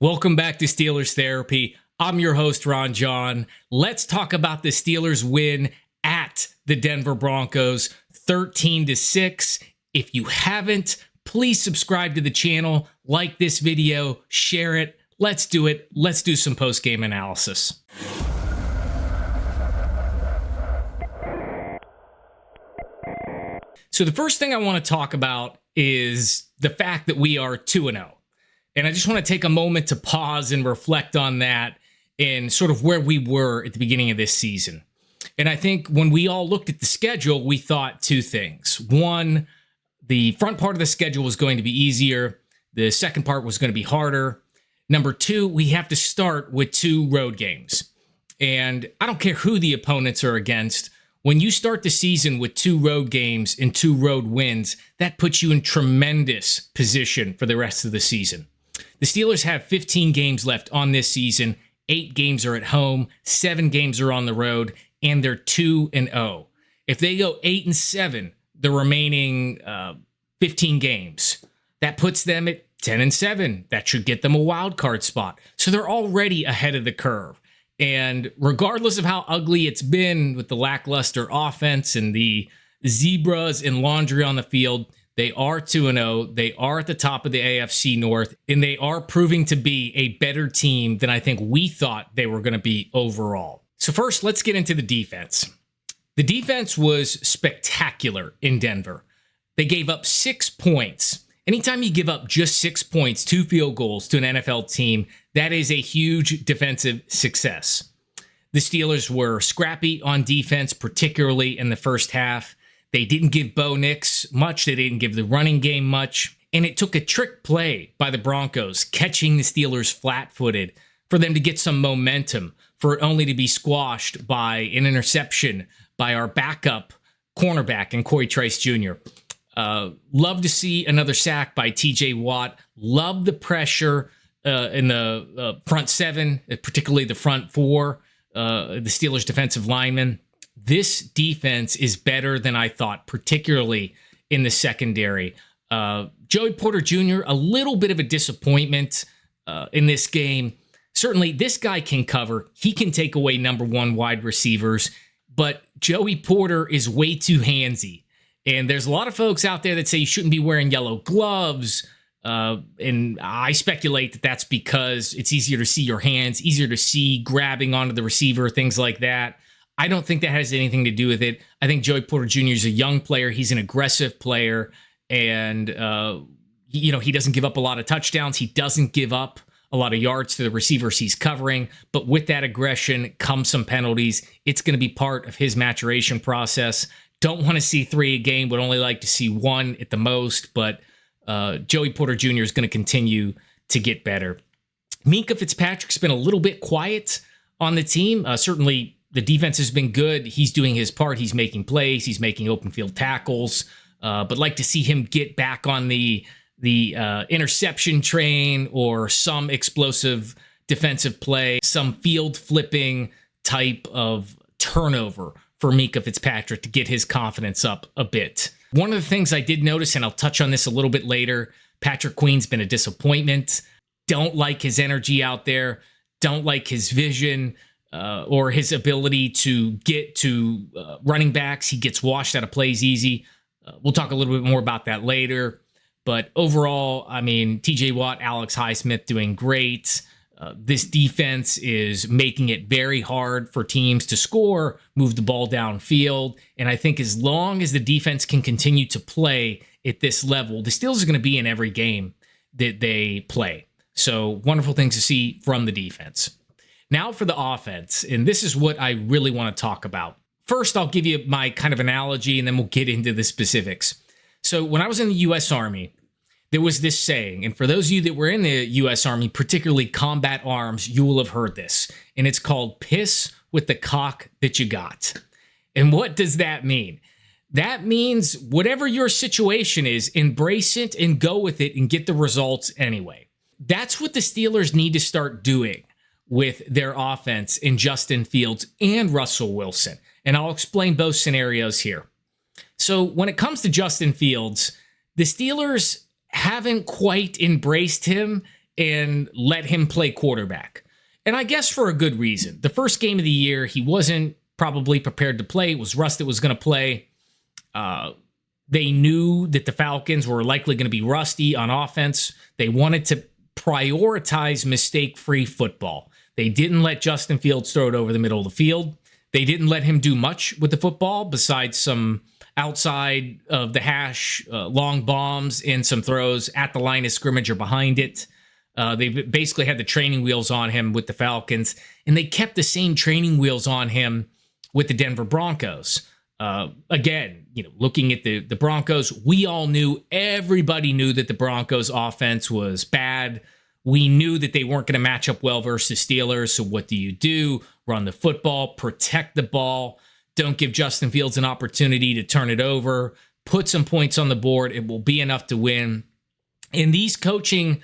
Welcome back to Steelers Therapy. I'm your host, Ron John. Let's talk about the Steelers win at the Denver Broncos, 13-6. If you haven't, please subscribe to the channel, like this video, share it. Let's do it. Let's do some post-game analysis. So the first thing I want to talk about is the fact that we are 2-0. And I just want to take a moment to pause and reflect on that and sort of where we were at the beginning of this season. And I think when we all looked at the schedule, we thought two things. One, the front part of the schedule was going to be easier. The second part was going to be harder. Number two, we have to start with 2 road games. And I don't care who the opponents are against. When you start the season with 2 road games and 2 road wins, that puts you in tremendous position for the rest of the season. The Steelers have 15 games left on this season. 8 games are at home, 7 games are on the road, and they're 2-0. If they go 8-7, the remaining 15 games, that puts them at 10-7. That should get them a wild card spot. So they're already ahead of the curve. And regardless of how ugly it's been with the lackluster offense and the zebras and laundry on the field, they are 2-0. They are at the top of the AFC North, and they are proving to be a better team than I think we thought they were going to be overall. So first, let's get into the defense. The defense was spectacular in Denver. They gave up 6 points. Anytime you give up just 6 points, 2 field goals to an NFL team, that is a huge defensive success. The Steelers were scrappy on defense, particularly in the first half. They didn't give Bo Nix much. They didn't give the running game much. And it took a trick play by the Broncos, catching the Steelers flat-footed, for them to get some momentum, for it only to be squashed by an interception by our backup cornerback in Corey Trice Jr. Love to see another sack by TJ Watt. Love the pressure in the front 7, particularly the front 4, the Steelers defensive linemen. This defense is better than I thought, particularly in the secondary. Joey Porter Jr., a little bit of a disappointment in this game. Certainly, this guy can cover. He can take away number 1 wide receivers, but Joey Porter is way too handsy. And there's a lot of folks out there that say you shouldn't be wearing yellow gloves. And I speculate that that's because it's easier to see your hands, easier to see grabbing onto the receiver, things like that. I don't think that has anything to do with it. I think Joey Porter Jr. is a young player. He's an aggressive player. And, he doesn't give up a lot of touchdowns. He doesn't give up a lot of yards to the receivers he's covering. But with that aggression comes some penalties. It's going to be part of his maturation process. Don't want to see 3 a game. Would only like to see 1 at the most. But Joey Porter Jr. is going to continue to get better. Minkah Fitzpatrick's been a little bit quiet on the team. Certainly, the defense has been good. He's doing his part. He's making plays. He's making open field tackles. But like to see him get back on the interception train or some explosive defensive play, some field flipping type of turnover for Minkah Fitzpatrick to get his confidence up a bit. One of the things I did notice, and I'll touch on this a little bit later, Patrick Queen's been a disappointment. Don't like his energy out there. Don't like his vision or his ability to get to running backs. He gets washed out of plays easy. We'll talk a little bit more about that later. But overall, I mean, TJ Watt, Alex Highsmith doing great. This defense is making it very hard for teams to score, move the ball downfield. And I think as long as the defense can continue to play at this level, the Steelers are going to be in every game that they play. So wonderful things to see from the defense. Now for the offense, and this is what I really want to talk about. First, I'll give you my kind of analogy, and then we'll get into the specifics. So when I was in the U.S. Army, there was this saying, and for those of you that were in the U.S. Army, particularly combat arms, you will have heard this, and it's called piss with the cock that you got. And what does that mean? That means whatever your situation is, embrace it and go with it and get the results anyway. That's what the Steelers need to start doing with their offense in Justin Fields and Russell Wilson. And I'll explain both scenarios here. So when it comes to Justin Fields, the Steelers haven't quite embraced him and let him play quarterback. And I guess for a good reason. The first game of the year, he wasn't probably prepared to play. It was Russ that was going to play. They knew that the Falcons were likely going to be rusty on offense. They wanted to prioritize mistake-free football. They didn't let Justin Fields throw it over the middle of the field. They didn't let him do much with the football besides some outside of the hash, long bombs and some throws at the line of scrimmage or behind it. They basically had the training wheels on him with the Falcons, and they kept the same training wheels on him with the Denver Broncos. Again, looking at the Broncos, we all knew, everybody knew that the Broncos offense was bad. We knew that they weren't going to match up well versus Steelers. So what do? Run the football, protect the ball. Don't give Justin Fields an opportunity to turn it over. Put some points on the board. It will be enough to win. And these coaching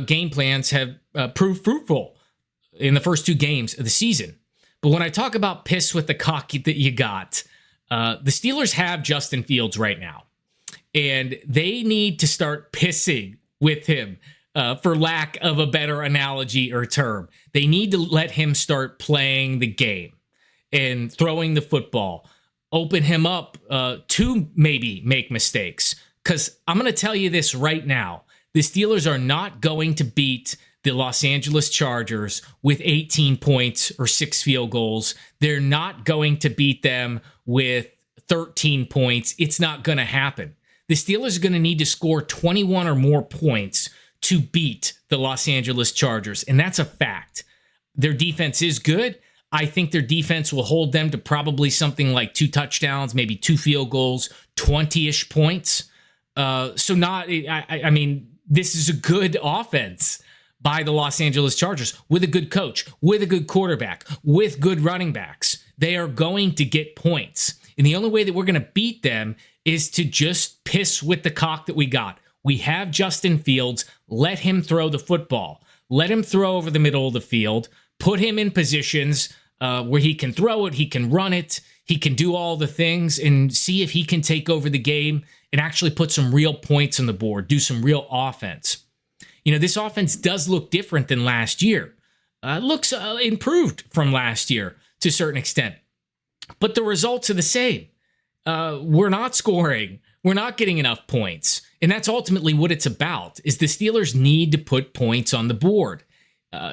game plans have proved fruitful in the first 2 games of the season. But when I talk about piss with the cock that you got, the Steelers have Justin Fields right now. And they need to start pissing with him, for lack of a better analogy or term. They need to let him start playing the game and throwing the football. Open him up to maybe make mistakes. Because I'm going to tell you this right now. The Steelers are not going to beat the Los Angeles Chargers with 18 points or 6 field goals. They're not going to beat them with 13 points. It's not going to happen. The Steelers are going to need to score 21 or more points to beat the Los Angeles Chargers, and that's a fact. Their defense is good. I think their defense will hold them to probably something like 2 touchdowns, maybe 2 field goals, 20-ish points. I mean, this is a good offense by the Los Angeles Chargers with a good coach, with a good quarterback, with good running backs. They are going to get points. And the only way that we're going to beat them is to just piss with the cock that we got. We have Justin Fields. Let him throw the football. Let him throw over the middle of the field. Put him in positions where he can throw it, he can run it, he can do all the things, and see if he can take over the game and actually put some real points on the board, do some real offense. This offense does look different than last year. Looks improved from last year to a certain extent. But the results are the same. We're not scoring. We're not getting enough points. And that's ultimately what it's about, is the Steelers need to put points on the board.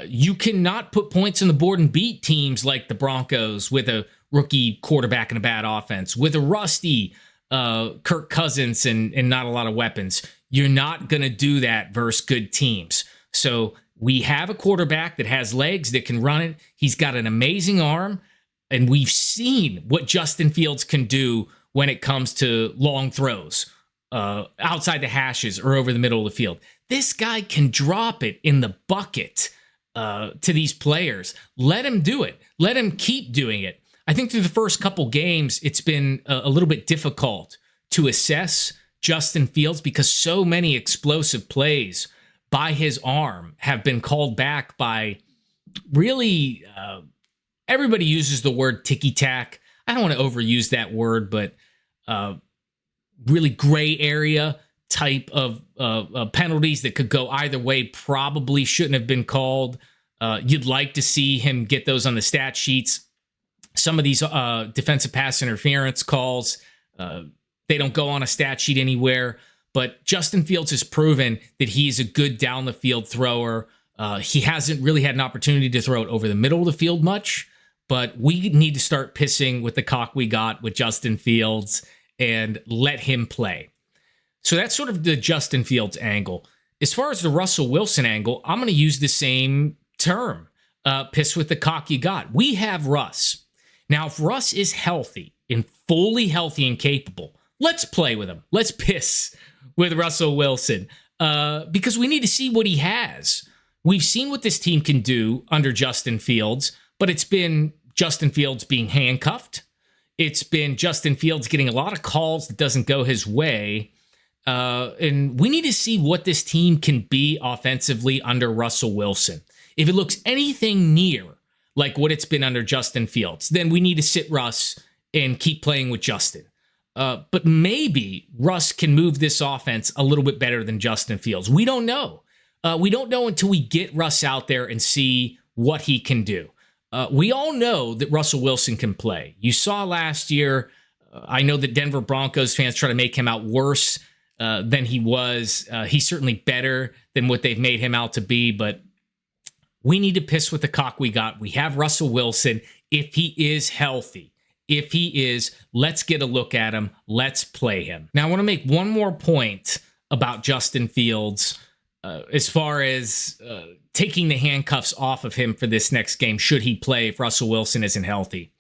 You cannot put points on the board and beat teams like the Broncos with a rookie quarterback and a bad offense, with a rusty Kirk Cousins and not a lot of weapons. You're not going to do that versus good teams. So we have a quarterback that has legs, that can run it. He's got an amazing arm. And we've seen what Justin Fields can do when it comes to long throws, outside the hashes or over the middle of the field. This guy can drop it in the bucket to these players. Let him do it. Let him keep doing it. I think through the first couple games, it's been a little bit difficult to assess Justin Fields because so many explosive plays by his arm have been called back by really... everybody uses the word ticky-tack. I don't want to overuse that word, but really gray area type of penalties that could go either way probably shouldn't have been called. You'd like to see him get those on the stat sheets. Some of these defensive pass interference calls, they don't go on a stat sheet anywhere. But Justin Fields has proven that he's a good down-the-field thrower. He hasn't really had an opportunity to throw it over the middle of the field much. But we need to start pissing with the cock we got with Justin Fields and let him play. So that's sort of the Justin Fields angle. As far as the Russell Wilson angle, I'm going to use the same term, piss with the cock you got. We have Russ. Now, if Russ is healthy and fully healthy and capable, let's play with him. Let's piss with Russell Wilson because we need to see what he has. We've seen what this team can do under Justin Fields, but it's been Justin Fields being handcuffed. It's been Justin Fields getting a lot of calls that doesn't go his way. And we need to see what this team can be offensively under Russell Wilson. If it looks anything near like what it's been under Justin Fields, then we need to sit Russ and keep playing with Justin. But maybe Russ can move this offense a little bit better than Justin Fields. We don't know. We don't know until we get Russ out there and see what he can do. We all know that Russell Wilson can play. You saw last year, I know that Denver Broncos fans try to make him out worse than he was. He's certainly better than what they've made him out to be, but we need to piss with the cock we got. We have Russell Wilson. If he is healthy, let's get a look at him. Let's play him. Now, I want to make one more point about Justin Fields as far as taking the handcuffs off of him for this next game, should he play if Russell Wilson isn't healthy.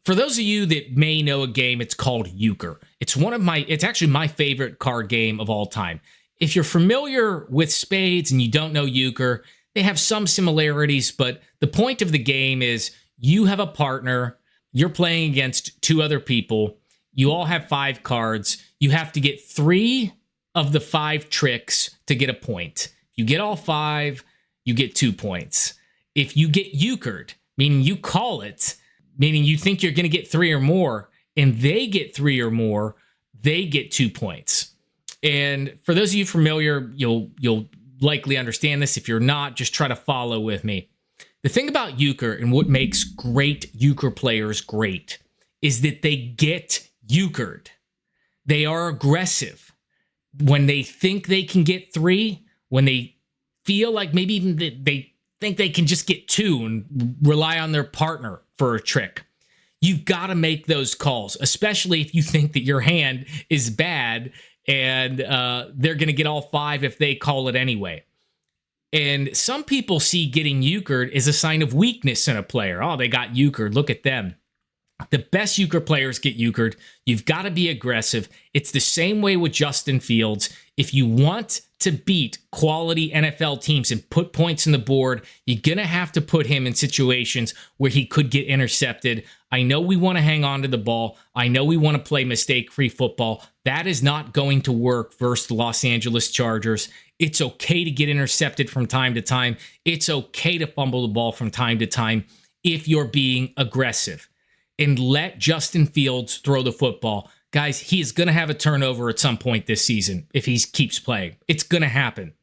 For those of you that may know a game, it's called Euchre. It's actually my favorite card game of all time. If you're familiar with spades and you don't know Euchre, they have some similarities, but the point of the game is you have a partner, you're playing against two other people, you all have 5 cards, you have to get 3 of the 5 tricks to get a point. If you get all 5, you get 2 points. If you get euchred, meaning you call it, meaning you think you're going to get 3 or more, and they get 3 or more, they get 2 points. And for those of you familiar, you'll likely understand this. If you're not, just try to follow with me. The thing about euchre and what makes great euchre players great is that they get euchred. They are aggressive. When they think they can get 3, when they feel like maybe even they think they can just get 2 and rely on their partner for a trick, you've got to make those calls, especially if you think that your hand is bad and they're going to get all 5 if they call it anyway. And some people see getting euchred as a sign of weakness in a player. Oh, they got euchred. Look at them. The best euchre players get euchred. You've got to be aggressive. It's the same way with Justin Fields. If you want to beat quality NFL teams and put points on the board, you're going to have to put him in situations where he could get intercepted. I know we want to hang on to the ball. I know we want to play mistake-free football. That is not going to work versus the Los Angeles Chargers. It's okay to get intercepted from time to time. It's okay to fumble the ball from time to time if you're being aggressive. And let Justin Fields throw the football. Guys, he is going to have a turnover at some point this season if he keeps playing. It's going to happen.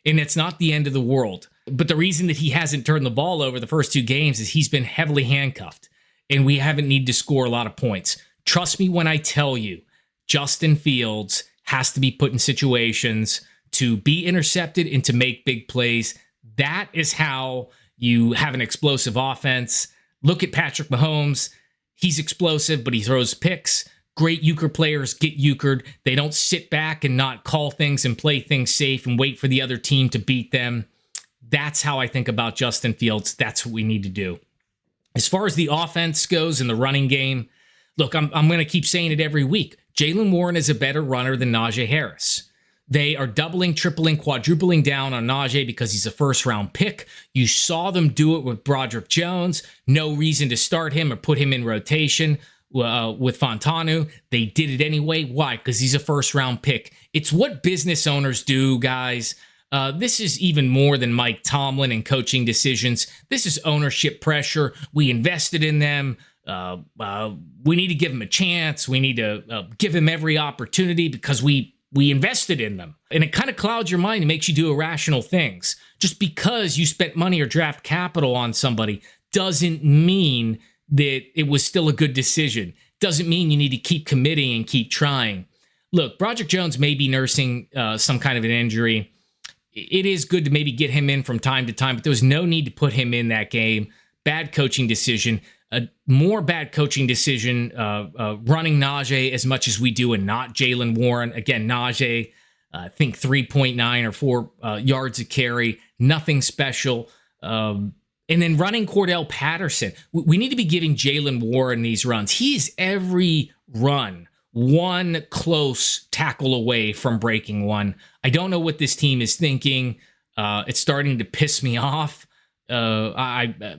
And it's not the end of the world. But the reason that he hasn't turned the ball over the first 2 games is he's been heavily handcuffed. And we haven't needed to score a lot of points. Trust me when I tell you, Justin Fields has to be put in situations to be intercepted and to make big plays. That is how you have an explosive offense. Look at Patrick Mahomes. He's explosive, but he throws picks. Great euchre players get euchred. They don't sit back and not call things and play things safe and wait for the other team to beat them. That's how I think about Justin Fields. That's what we need to do. As far as the offense goes in the running game, look, I'm going to keep saying it every week. Jaylen Warren is a better runner than Najee Harris. They are doubling, tripling, quadrupling down on Najee because he's a first-round pick. You saw them do it with Broderick Jones. No reason to start him or put him in rotation with Fontanu. They did it anyway. Why? Because he's a first-round pick. It's what business owners do, guys. This is even more than Mike Tomlin and coaching decisions. This is ownership pressure. We invested in them. We need to give them a chance. We need to give them every opportunity because we invested in them. And it kind of clouds your mind and makes you do irrational things. Just because you spent money or draft capital on somebody doesn't mean that it was still a good decision. Doesn't mean you need to keep committing and keep trying. Look, Broderick Jones may be nursing some kind of an injury. It is good to maybe get him in from time to time, but there was no need to put him in that game. Bad coaching decision. A more bad coaching decision running Najee as much as we do and not Jaylen Warren. Again, Najee, I think 3.9 or 4 yards a carry. Nothing special. And then running Cordell Patterson. We need to be giving Jaylen Warren these runs. He is every run one close tackle away from breaking one. I don't know what this team is thinking. It's starting to piss me off.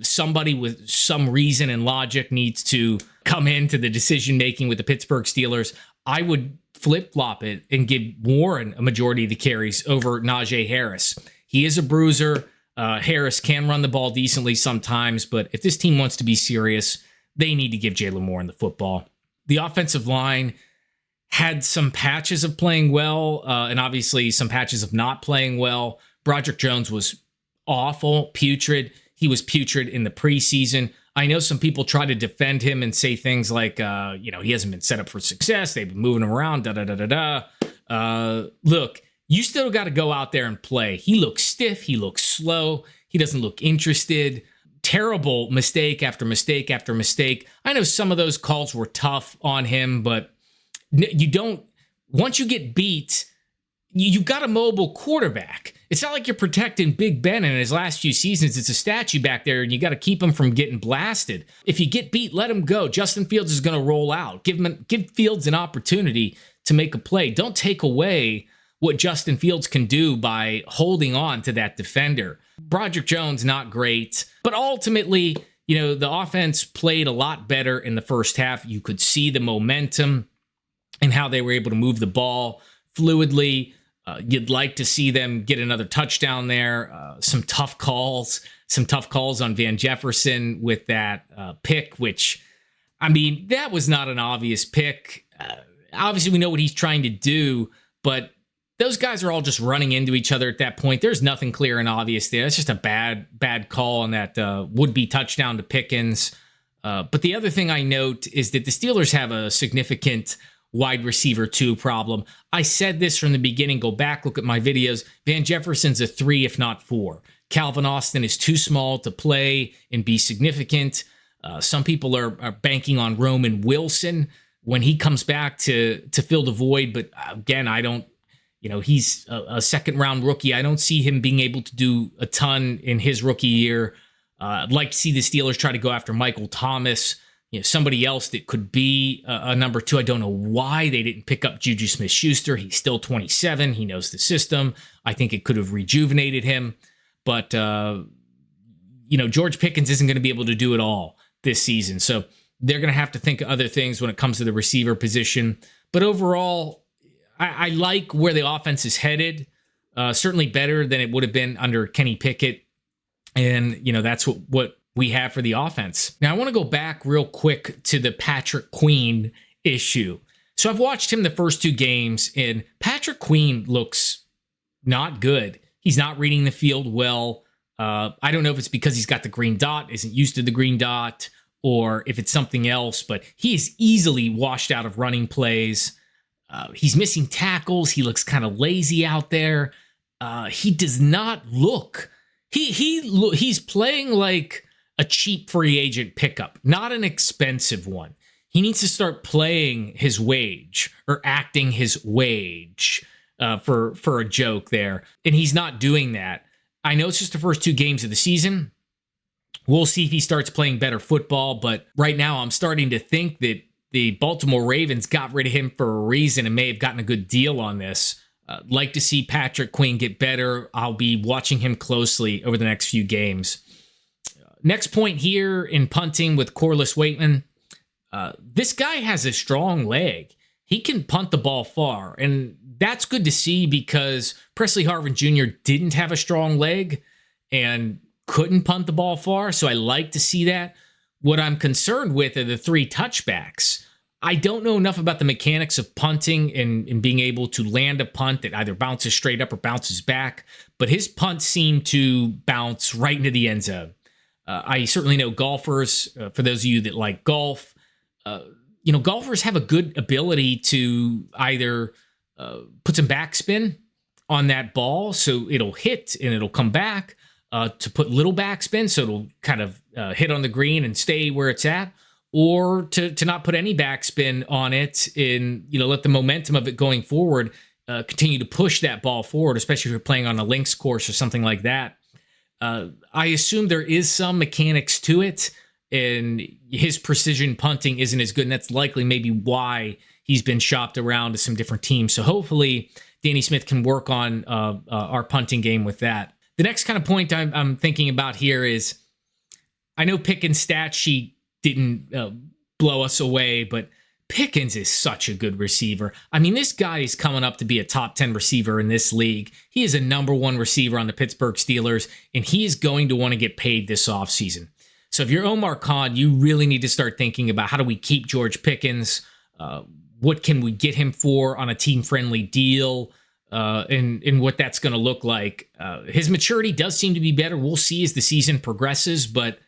Somebody with some reason and logic needs to come into the decision making with the Pittsburgh Steelers. I would flip-flop it and give Warren a majority of the carries over Najee Harris. He is a bruiser. Harris can run the ball decently sometimes, but if this team wants to be serious, they need to give Jaylen Warren the football. The offensive line had some patches of playing well, and obviously some patches of not playing well. Broderick Jones was awful, putrid. He was putrid in the preseason. I know some people try to defend him and say things like, he hasn't been set up for success. They've been moving him around, Look, you still got to go out there and play. He looks stiff. He looks slow. He doesn't look interested. Terrible mistake after mistake after mistake. I know some of those calls were tough on him, but once you get beat, you've got a mobile quarterback. It's not like you're protecting Big Ben in his last few seasons. It's a statue back there, and you got to keep him from getting blasted. If you get beat, let him go. Justin Fields is going to roll out. Give Fields an opportunity to make a play. Don't take away what Justin Fields can do by holding on to that defender. Broderick Jones, not great, but ultimately, the offense played a lot better in the first half. You could see the momentum and how they were able to move the ball fluidly. You'd like to see them get another touchdown there. Some tough calls on Van Jefferson with that pick, which, that was not an obvious pick. Obviously, we know what he's trying to do, but those guys are all just running into each other at that point. There's nothing clear and obvious there. It's just a bad call on that would-be touchdown to Pickens. But the other thing I note is that the Steelers have a significant wide receiver 2 problem. I said this from the beginning. Go back, look at my videos. Van Jefferson's a 3, if not 4. Calvin Austin is too small to play and be significant. Some people are banking on Roman Wilson when he comes back to fill the void. But again, I don't, he's a second-round rookie. I don't see him being able to do a ton in his rookie year. I'd like to see the Steelers try to go after Michael Thomas, somebody else that could be a number 2. I don't know why they didn't pick up Juju Smith-Schuster. He's still 27. He knows the system. I think it could have rejuvenated him. But, George Pickens isn't going to be able to do it all this season. So they're going to have to think of other things when it comes to the receiver position. But overall, I like where the offense is headed. Certainly better than it would have been under Kenny Pickett. And, that's what we have for the offense. Now, I want to go back real quick to the Patrick Queen issue. So I've watched him the first 2 games, and Patrick Queen looks not good. He's not reading the field well. I don't know if it's because he's got the green dot, isn't used to the green dot, or if it's something else, but he is easily washed out of running plays. He's missing tackles. He looks kind of lazy out there. He does not look. He's playing like a cheap free agent pickup, not an expensive one. He needs to start playing his wage or acting his wage for a joke there, and he's not doing that. I know it's just the first 2 games of the season. We'll see if he starts playing better football, but right now I'm starting to think that the Baltimore Ravens got rid of him for a reason and may have gotten a good deal on this. Like to see Patrick Queen get better. I'll be watching him closely over the next few games. Next point here in punting with Corliss Waitman. This guy has a strong leg. He can punt the ball far, and that's good to see because Presley Harvin Jr. didn't have a strong leg and couldn't punt the ball far, so I like to see that. What I'm concerned with are the 3 touchbacks. I don't know enough about the mechanics of punting and being able to land a punt that either bounces straight up or bounces back, but his punts seem to bounce right into the end zone. I certainly know golfers, for those of you that like golf, golfers have a good ability to either put some backspin on that ball so it'll hit and it'll come back, to put little backspin so it'll kind of hit on the green and stay where it's at, or to not put any backspin on it and let the momentum of it going forward continue to push that ball forward, especially if you're playing on a links course or something like that. I assume there is some mechanics to it, and his precision punting isn't as good, and that's likely maybe why he's been shopped around to some different teams. So hopefully Danny Smith can work on our punting game with that. The next kind of point I'm thinking about here is, I know Pickens' stat sheet didn't blow us away, but Pickens is such a good receiver. This guy is coming up to be a top 10 receiver in this league. He is a number 1 receiver on the Pittsburgh Steelers, and he is going to want to get paid this offseason. So if you're Omar Khan, you really need to start thinking about how do we keep George Pickens? What can we get him for on a team-friendly deal? in what that's going to look like. His maturity does seem to be better. We'll see as the season progresses, but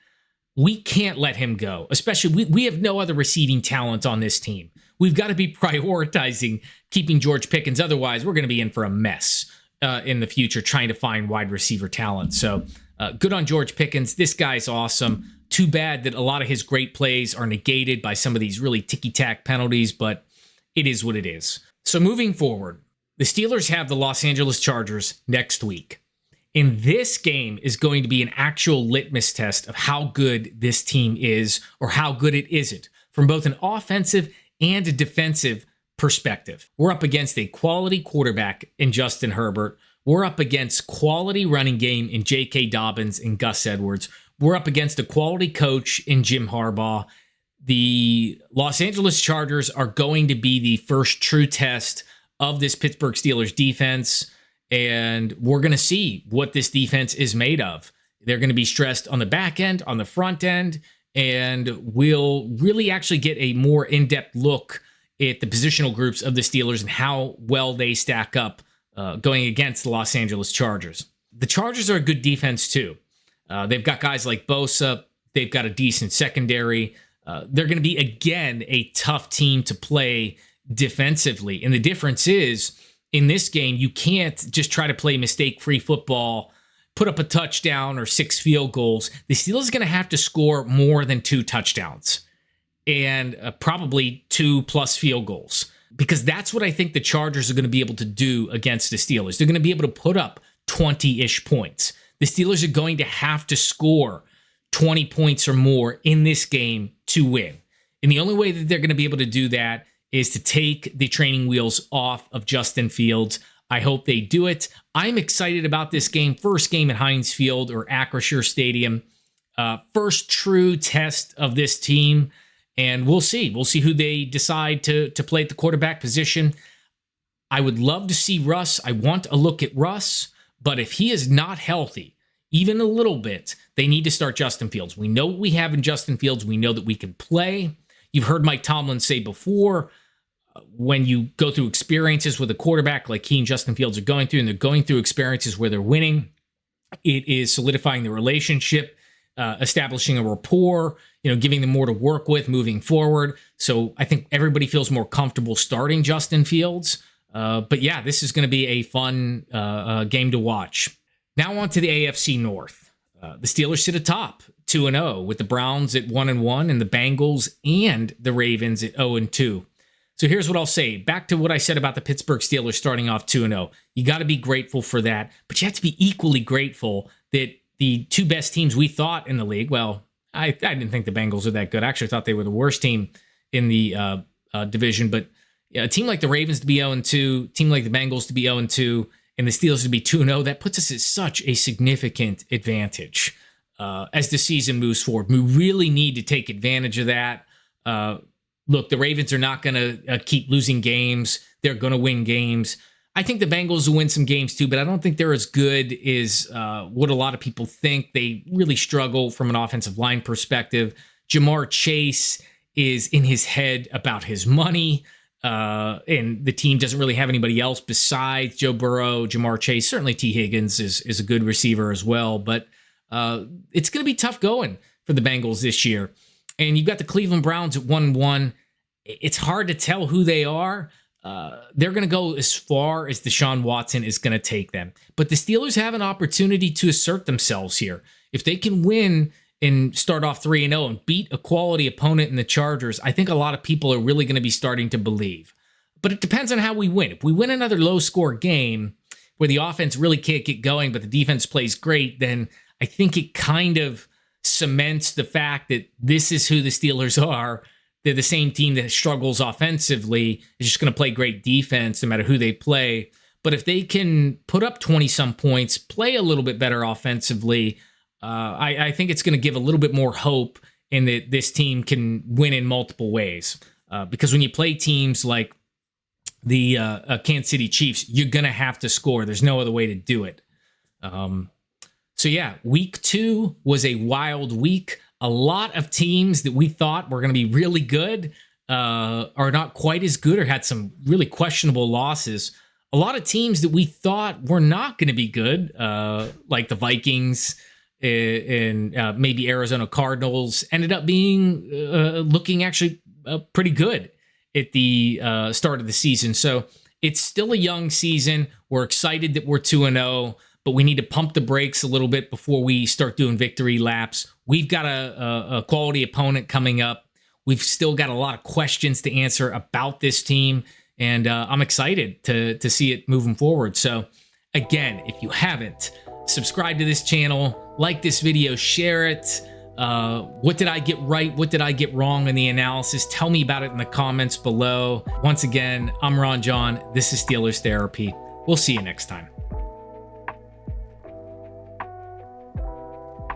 we can't let him go. Especially, we have no other receiving talent on this team. We've got to be prioritizing keeping George Pickens. Otherwise, we're going to be in for a mess in the future trying to find wide receiver talent. So good on George Pickens. This guy's awesome. Too bad that a lot of his great plays are negated by some of these really ticky-tack penalties, but it is what it is. So moving forward, the Steelers have the Los Angeles Chargers next week. And this game is going to be an actual litmus test of how good this team is or how good it isn't from both an offensive and a defensive perspective. We're up against a quality quarterback in Justin Herbert. We're up against quality running game in J.K. Dobbins and Gus Edwards. We're up against a quality coach in Jim Harbaugh. The Los Angeles Chargers are going to be the first true test of this Pittsburgh Steelers defense, and we're going to see what this defense is made of. They're going to be stressed on the back end, on the front end, and we'll really actually get a more in-depth look at the positional groups of the Steelers and how well they stack up going against the Los Angeles Chargers. The Chargers are a good defense too. They've got guys like Bosa. They've got a decent secondary. They're going to be, again, a tough team to play defensively. And the difference is, in this game, you can't just try to play mistake-free football, put up a touchdown or 6 field goals. The Steelers are going to have to score more than 2 touchdowns and probably 2+ field goals, because that's what I think the Chargers are going to be able to do against the Steelers. They're going to be able to put up 20-ish points. The Steelers are going to have to score 20 points or more in this game to win. And the only way that they're going to be able to do that is to take the training wheels off of Justin Fields. I hope they do it. I'm excited about this game. First game at Heinz Field or Acrisure Stadium. First true test of this team. And we'll see. We'll see who they decide to play at the quarterback position. I would love to see Russ. I want a look at Russ. But if he is not healthy, even a little bit, they need to start Justin Fields. We know what we have in Justin Fields. We know that we can play. You've heard Mike Tomlin say before, when you go through experiences with a quarterback like he and Justin Fields are going through, and they're going through experiences where they're winning, it is solidifying the relationship, establishing a rapport, giving them more to work with moving forward. So I think everybody feels more comfortable starting Justin Fields. But yeah, this is going to be a fun game to watch. Now on to the AFC North. The Steelers sit atop 2-0 with the Browns at 1-1 and the Bengals and the Ravens at 0-2. So here's what I'll say. Back to what I said about the Pittsburgh Steelers starting off 2-0. You got to be grateful for that, but you have to be equally grateful that the 2 best teams we thought in the league, well, I didn't think the Bengals were that good. I actually thought they were the worst team in the division, but a team like the Ravens to be 0-2, a team like the Bengals to be 0-2, and the Steelers to be 2-0, that puts us at such a significant advantage as the season moves forward. We really need to take advantage of that. Look, the Ravens are not going to keep losing games. They're going to win games. I think the Bengals will win some games too, but I don't think they're as good as what a lot of people think. They really struggle from an offensive line perspective. Jamar Chase is in his head about his money. And the team doesn't really have anybody else besides Joe Burrow, Jamar Chase. Certainly T. Higgins is a good receiver as well. But it's going to be tough going for the Bengals this year. And you've got the Cleveland Browns at 1-1. It's hard to tell who they are. They're going to go as far as Deshaun Watson is going to take them. But the Steelers have an opportunity to assert themselves here. If they can win and start off 3-0 and beat a quality opponent in the Chargers, I think a lot of people are really going to be starting to believe. But it depends on how we win. If we win another low-score game where the offense really can't get going, but the defense plays great, then I think it kind of cements the fact that this is who the Steelers are. They're the same team that struggles offensively, is just going to play great defense no matter who they play. But if they can put up 20-some points, play a little bit better offensively, I think it's going to give a little bit more hope in that this team can win in multiple ways. Because when you play teams like the Kansas City Chiefs, you're going to have to score. There's no other way to do it. So yeah, week 2 was a wild week. A lot of teams that we thought were going to be really good are not quite as good or had some really questionable losses. a lot of teams that we thought were not going to be good, like the Vikings and maybe Arizona Cardinals, ended up being looking actually pretty good at the start of the season. So it's still a young season. We're excited that we're 2-0, but we need to pump the brakes a little bit before we start doing victory laps. We've got a quality opponent coming up. We've still got a lot of questions to answer about this team, and I'm excited to see it moving forward. So again, if you haven't, subscribe to this channel, like this video, share it. What did I get right? What did I get wrong in the analysis? Tell me about it in the comments below. Once again, I'm Ron John. This is Steelers Therapy. We'll see you next time.